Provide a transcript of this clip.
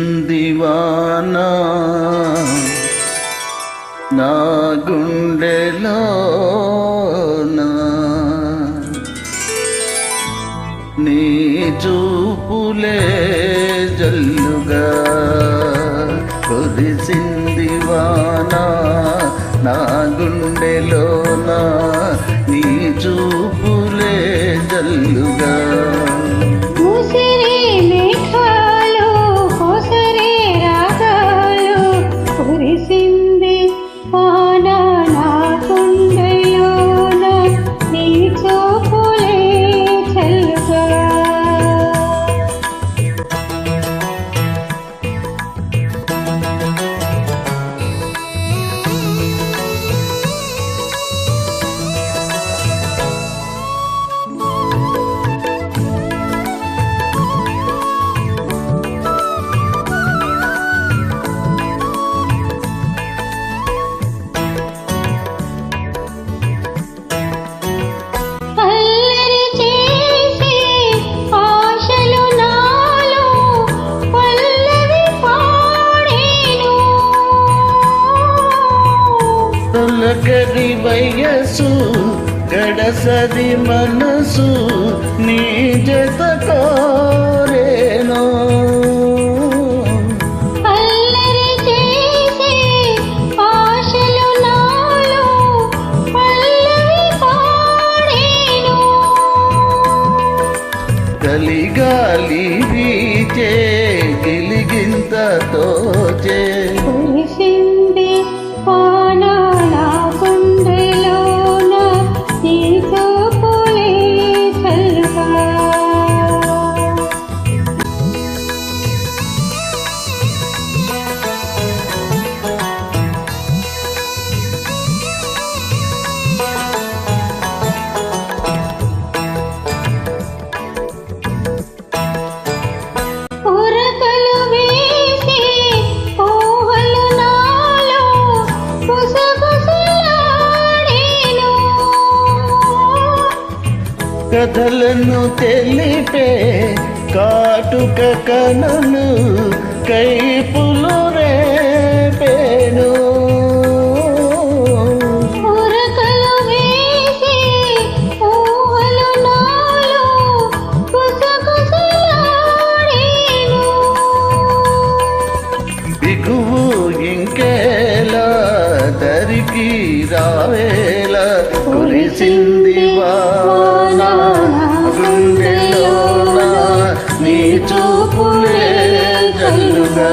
కురిసిందివానా నా గుండెలోనా నీ చూపులే జల్లుగా కురిసిందివానా నా గుండెలోనా నీ చూపులే జల్లుగా తొలకరి వయసు గడసరి మనసు నీ జత కోరేను అల్లరి చేసే ఆశలు నాలో పల్లవి పాడేను కలిగాలి వీచే గిలిగింత తోచే కురిసింది వాన నా గుండెలోన నీ చూపులే చల్లుగా కథలను తెలిపే కాటుక కనులు కైపులు రేపేను దిగువు ఇంకేలా దరికి రావేలా కురిసింది వానా గుండెలోనా నీ చూపులే జల్లుగా